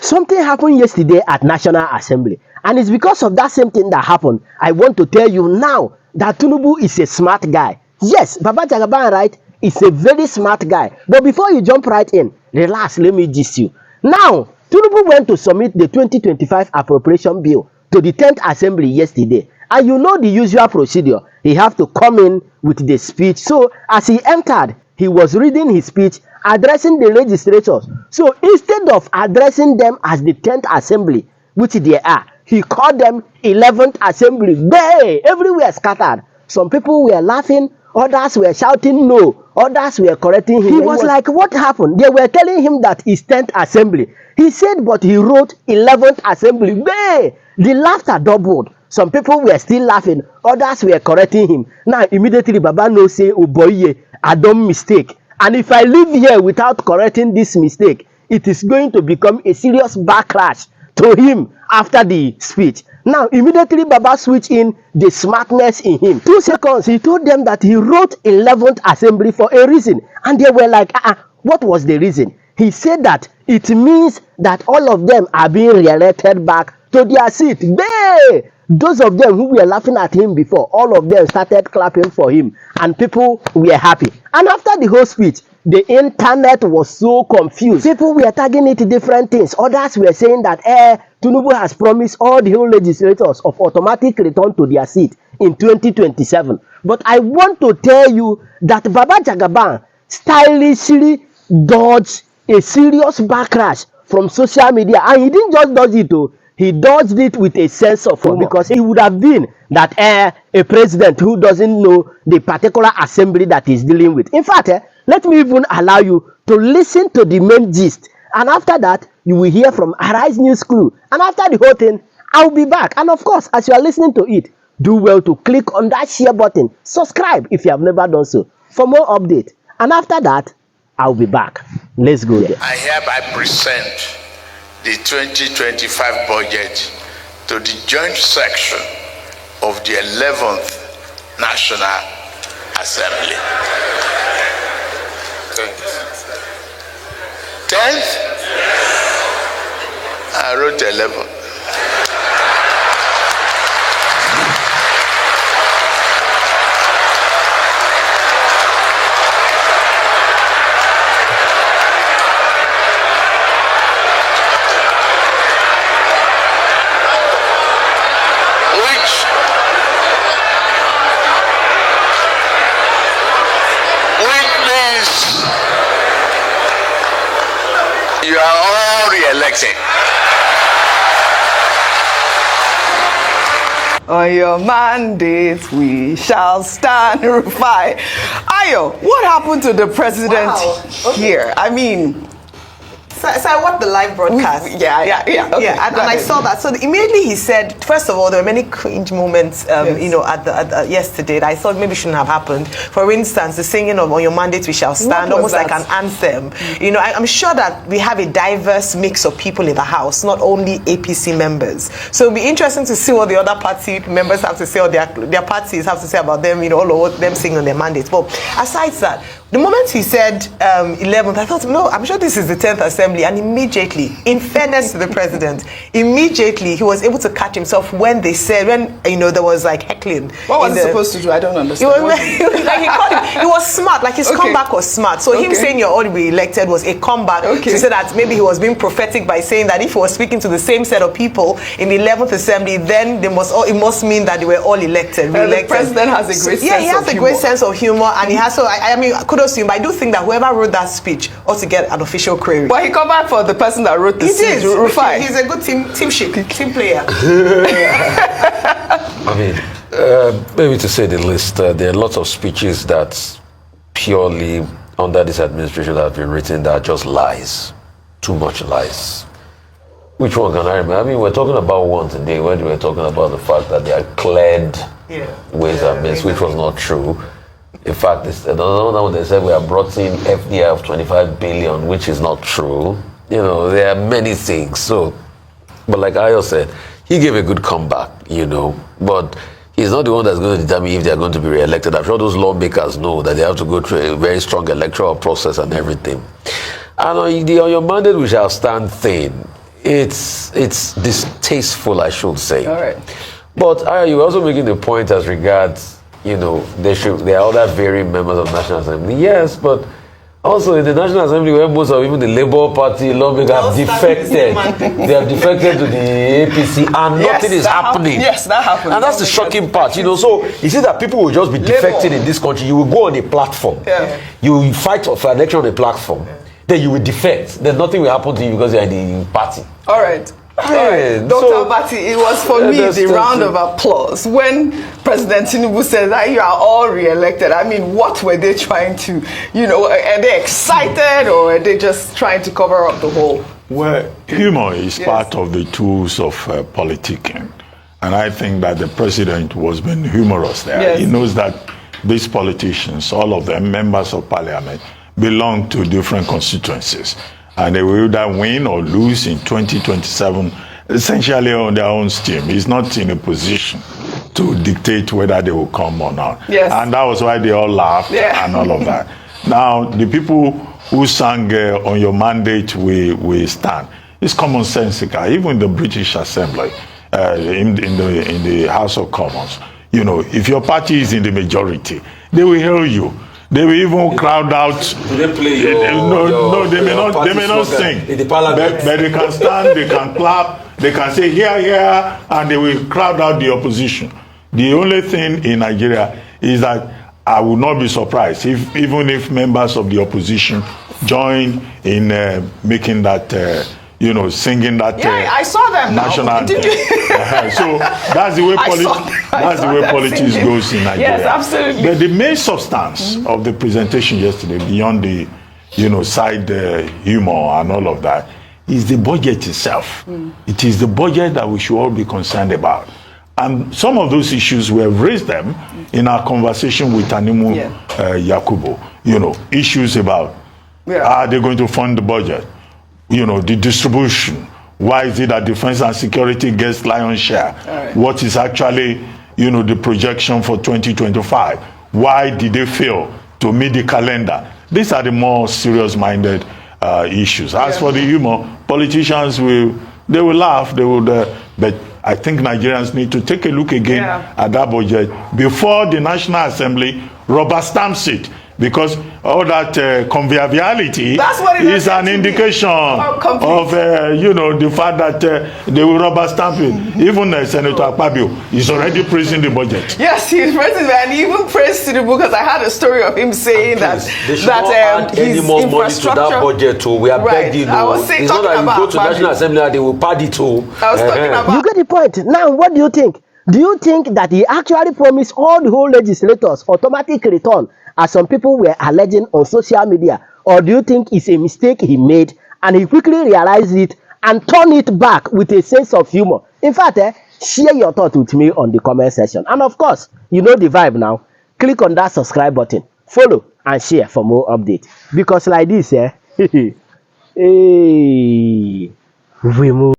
Something happened yesterday at National Assembly, and it's because of that same thing that happened. I want to tell you now that Tinubu is a smart guy. Yes, Baba Jagaban, right, is a very smart guy. But before you jump right in, relax, let me gist you. Now, Tinubu went to submit the 2025 appropriation bill to the 10th Assembly yesterday. And you know the usual procedure. He have to come in with the speech. So as he entered, he was reading his speech, addressing the legislators. So instead of addressing them as the 10th Assembly, which they are, he called them 11th Assembly. Hey, everywhere scattered. Some people were laughing, others were shouting no, others were correcting him. He was like, what happened? They were telling him that it's 10th Assembly. He said, but he wrote 11th Assembly. Hey, the laughter doubled. Some people were still laughing, others were correcting him. Now immediately Baba no say, oh boy, I don't mistake. And if I leave here without correcting this mistake, it is going to become a serious backlash to him after the speech. Now, immediately Baba switched in the smartness in him. 2 seconds, he told them that he wrote 11th Assembly for a reason. And they were like, what was the reason? He said that it means that all of them are being re-elected back to their seat. Hey! Those of them who were laughing at him before, all of them started clapping for him, and people were happy. And after the whole speech, the internet was so confused. People were tagging it different things. Others were saying that Tinubu has promised all the whole legislators of automatic return to their seat in 2027. But I want to tell you that Baba Jagaban stylishly dodged a serious backlash from social media, and he didn't just dodge it though. He dodged it with a sense of humor, because it would have been that a president who doesn't know the particular assembly that he's dealing with. In fact, let me even allow you to listen to the main gist. And after that, you will hear from Arise News Crew. And after the whole thing, I'll be back. And of course, as you are listening to it, do well to click on that share button. Subscribe if you have never done so for more updates. And after that, I'll be back. Let's go there. I hereby present the 2025 budget to the joint section of the 11th National Assembly. 10th? I wrote 11. You are all re-elected. On your mandate, we shall stand, Rufai. Ayo, what happened to the president here? I mean, so I watched the live broadcast. Okay, and I saw that. So immediately he said, first of all, there were many cringe moments, you know, at the yesterday that I thought maybe shouldn't have happened. For instance, the singing of "On Your Mandate We Shall Stand," almost like an anthem. You know, I'm sure that we have a diverse mix of people in the House, not only APC members. So it'll be interesting to see what the other party members have to say, or their parties have to say about them. You know, all of them singing on their mandates. But aside that, the moment he said 11th, I thought, no, I'm sure this is the 10th Assembly. And immediately, in fairness to the president, immediately he was able to catch himself when they said, when, you know, there was like heckling. What was he supposed to do? I don't understand. He was smart, like his comeback was smart. So him saying you're all re-elected was a comeback to say that maybe he was being prophetic by saying that if he was speaking to the same set of people in the 11th Assembly, then it must mean that they were all elected, re-elected. The president has a great sense of humor. Yeah, he has a great sense of humor, and he has, so I mean, kudos to him, but I do think that whoever wrote that speech ought to get an official query. Well, he come back for the person that wrote the speech, Rufai. He's a good team player. I mean, maybe to say the least, there are lots of speeches that purely under this administration that have been written that are just lies, too much lies. Which one can I remember? I mean, we're talking about one today when we were talking about the fact that they are cleared ways and means, which was not true. In fact, another one they said we have brought in FDI of 25 billion, which is not true. You know, there are many things. So, but like Ayo said, he gave a good comeback, you know, but he's not the one that's going to determine if they're going to be re-elected. I'm sure those lawmakers know that they have to go through a very strong electoral process and everything. And on your mandate, we shall stand thin. it's distasteful, I should say. All right. But you were also making the point as regards, there are other varying members of National Assembly. Yes, but also in the National Assembly, where most of even the Labour Party lawmakers have defected, they have defected to the APC, and nothing is happening. Yes, that happened. And that's the shocking part, So you see that people will just be defecting in this country. You will go on a platform, you will fight for election on a platform, then you will defect. Then nothing will happen to you because you are in the party. All right. Dr. Abati, it was for me the round of applause when President Tinubu said that you are all re-elected. I mean, what were they trying to, are they excited or are they just trying to cover up the hole? Well, humor is part of the tools of politicking. And I think that the president was being humorous there. Yes. He knows that these politicians, all of them, members of parliament, belong to different constituencies. And they will either win or lose in 2027, essentially on their own steam. He's not in a position to dictate whether they will come or not. Yes. And that was why they all laughed and all of that. Now, the people who sang on your mandate, we stand, it's commonsensical. Even the British Assembly, in the House of Commons, if your party is in the majority, they will hear you. They will even crowd out. Do they play they may not sing. In the parliament. But they can stand, they can clap, they can say here, here, and they will crowd out the opposition. The only thing in Nigeria is that I would not be surprised even if members of the opposition join in making that singing that I saw them national anthem. So that's the way politics goes in Nigeria. Yes, absolutely. But the main substance of the presentation yesterday, beyond the side humor and all of that, is the budget itself. It is the budget that we should all be concerned about. And some of those issues, we have raised them in our conversation with Tanimu Yakubu. Issues about are they going to fund the budget? The distribution. Why is it that defense and security gets lion's share? Right. What is actually, the projection for 2025? Why did they fail to meet the calendar? These are the more serious-minded issues. As for the humor, politicians they will laugh, but I think Nigerians need to take a look again at that budget before the National Assembly rubber stamps it. Because all that conviviality is an indication of, the fact that they will rubber stamp it. Even Senator Akpabio is already praising the budget. Yes, he's praising it, and he even praised Tinubu because I had a story of him saying that any more money to that budget too. We are begging. It's not that you go to National Assembly and they will pad it too. I was talking about. You get the point. Now, what do you think? Do you think that he actually promised all the whole legislators automatic return, as some people were alleging on social media? Or do you think it's a mistake he made and he quickly realized it and turned it back with a sense of humor? In fact, share your thoughts with me on the comment section. And of course, you know the vibe now. Click on that subscribe button, follow and share for more updates. Because like this, we move.